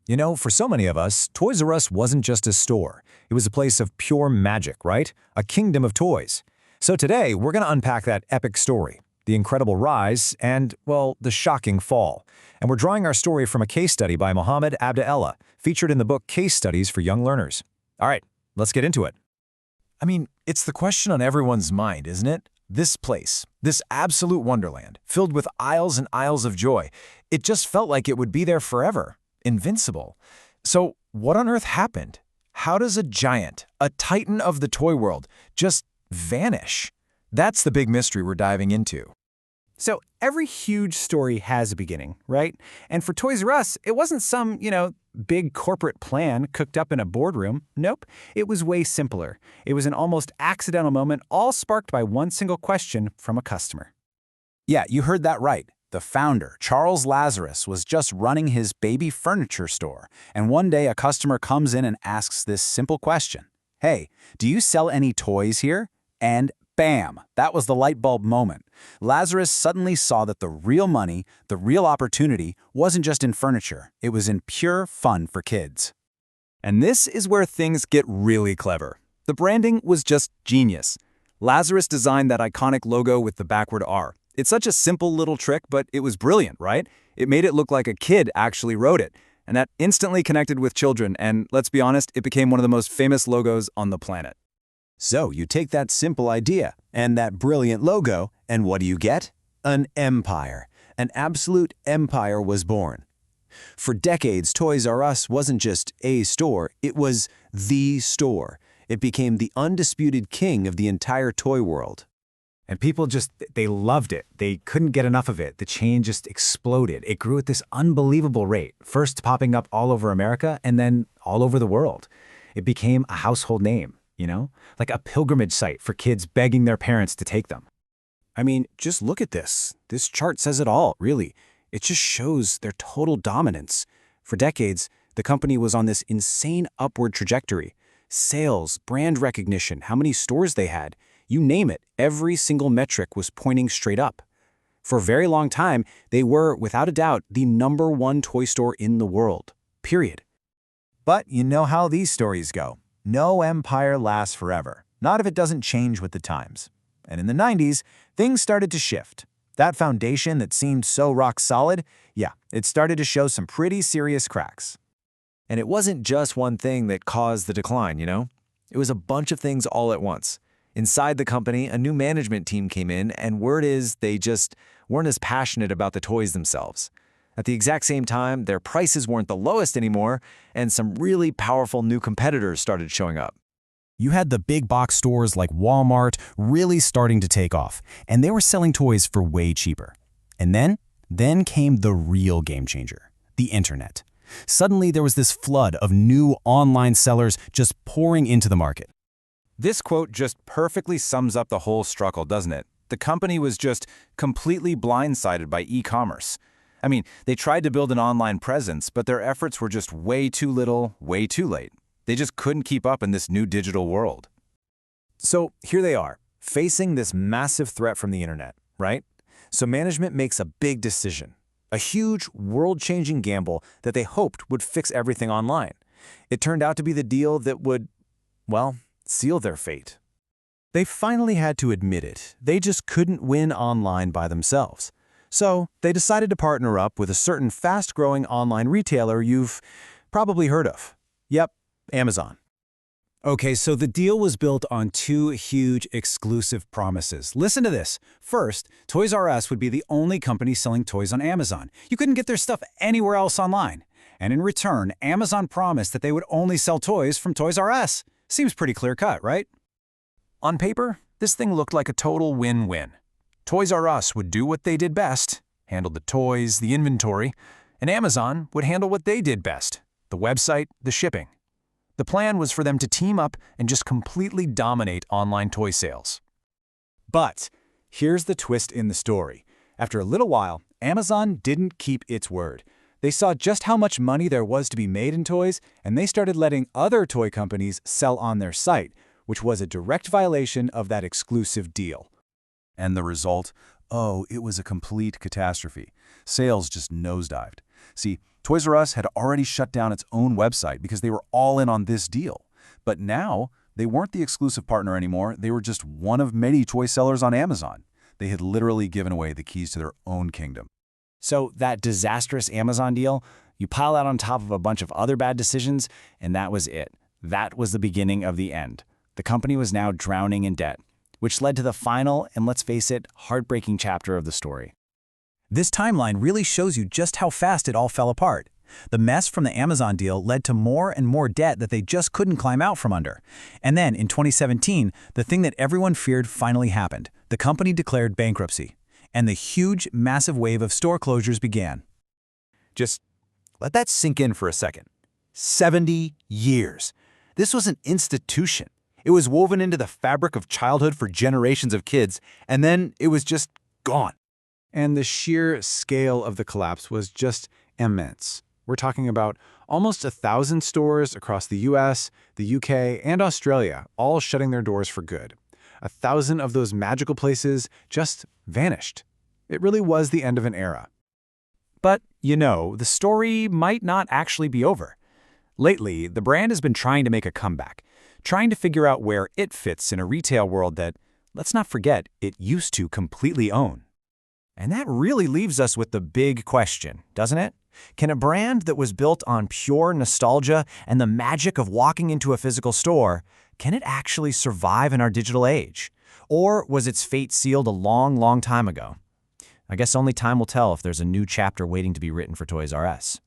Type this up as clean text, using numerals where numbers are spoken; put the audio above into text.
You know, for so many of us, Toys R Us wasn't just a store. It was a place of pure magic, right? A kingdom of toys. So today, we're going to unpack that epic story, the incredible rise and, well, the shocking fall. And we're drawing our story from a case study by Mohammed AbdEllah, featured in the book Case Studies for Young Learners. All right, let's get into it. I mean, it's the question on everyone's mind, isn't it? This place, this absolute wonderland, filled with aisles and aisles of joy, it just felt like it would be there forever, invincible. So what on earth happened? How does a giant, a titan of the toy world, just vanish? That's the big mystery we're diving into. So every huge story has a beginning, right? And for Toys R Us, it wasn't some, big corporate plan cooked up in a boardroom. Nope, it was way simpler. It was an almost accidental moment, all sparked by one single question from a customer. Yeah, you heard that right. The founder, Charles Lazarus, was just running his baby furniture store, and one day a customer comes in and asks this simple question. Hey, do you sell any toys here? And bam! That was the light bulb moment. Lazarus suddenly saw that the real money, the real opportunity, wasn't just in furniture. It was in pure fun for kids. And this is where things get really clever. The branding was just genius. Lazarus designed that iconic logo with the backward R. It's such a simple little trick, but it was brilliant, right? It made it look like a kid actually wrote it. And that instantly connected with children, and let's be honest, it became one of the most famous logos on the planet. So you take that simple idea and that brilliant logo, and what do you get? An empire. An absolute empire was born. For decades, Toys R Us wasn't just a store, it was the store. It became the undisputed king of the entire toy world. And people they loved it. They couldn't get enough of it. The chain just exploded. It grew at this unbelievable rate, first popping up all over America and then all over the world. It became a household name, like a pilgrimage site for kids begging their parents to take them. I mean, just look at this. This chart says it all, really. It just shows their total dominance. For decades, the company was on this insane upward trajectory. Sales, brand recognition, how many stores they had. You name it, every single metric was pointing straight up. For a very long time, they were, without a doubt, the #1 toy store in the world. Period. But you know how these stories go. No empire lasts forever, not if it doesn't change with the times. And in the 90s, things started to shift. That foundation that seemed so rock solid, it started to show some pretty serious cracks. And it wasn't just one thing that caused the decline, It was a bunch of things all at once. Inside the company, a new management team came in, and word is they just weren't as passionate about the toys themselves. At the exact same time, their prices weren't the lowest anymore, and some really powerful new competitors started showing up. You had the big box stores like Walmart really starting to take off, and they were selling toys for way cheaper. And then came the real game changer, the internet. Suddenly, there was this flood of new online sellers just pouring into the market. This quote just perfectly sums up the whole struggle, doesn't it? The company was just completely blindsided by e-commerce. I mean, they tried to build an online presence, but their efforts were just way too little, way too late. They just couldn't keep up in this new digital world. So here they are, facing this massive threat from the internet, right? So management makes a big decision, a huge, world-changing gamble that they hoped would fix everything online. It turned out to be the deal that would, seal their fate. They finally had to admit it. They just couldn't win online by themselves. So they decided to partner up with a certain fast-growing online retailer you've probably heard of. Yep, Amazon. Okay, so the deal was built on two huge exclusive promises. Listen to this. First, Toys R Us would be the only company selling toys on Amazon. You couldn't get their stuff anywhere else online. And in return, Amazon promised that they would only sell toys from Toys R Us. Seems pretty clear-cut, right? On paper, this thing looked like a total win-win. Toys R Us would do what they did best, handle the toys, the inventory, and Amazon would handle what they did best, the website, the shipping. The plan was for them to team up and just completely dominate online toy sales. But here's the twist in the story. After a little while, Amazon didn't keep its word. They saw just how much money there was to be made in toys, and they started letting other toy companies sell on their site, which was a direct violation of that exclusive deal. And the result? Oh, it was a complete catastrophe. Sales just nosedived. See, Toys R Us had already shut down its own website because they were all in on this deal. But now, they weren't the exclusive partner anymore. They were just one of many toy sellers on Amazon. They had literally given away the keys to their own kingdom. So that disastrous Amazon deal, you pile that on top of a bunch of other bad decisions, and that was it. That was the beginning of the end. The company was now drowning in debt, which led to the final, and let's face it, heartbreaking chapter of the story. This timeline really shows you just how fast it all fell apart. The mess from the Amazon deal led to more and more debt that they just couldn't climb out from under. And then, in 2017, the thing that everyone feared finally happened. The company declared bankruptcy, and the huge, massive wave of store closures began. Just let that sink in for a second. 70 years. This was an institution. It was woven into the fabric of childhood for generations of kids, and then it was just gone. And the sheer scale of the collapse was just immense. We're talking about almost 1,000 stores across the US, the UK, and Australia, all shutting their doors for good. 1,000 of those magical places just vanished. It really was the end of an era. But, the story might not actually be over. Lately, the brand has been trying to make a comeback, trying to figure out where it fits in a retail world that, let's not forget, it used to completely own. And that really leaves us with the big question, doesn't it? Can a brand that was built on pure nostalgia and the magic of walking into a physical store, can it actually survive in our digital age? Or was its fate sealed a long, long time ago? I guess only time will tell if there's a new chapter waiting to be written for Toys R Us.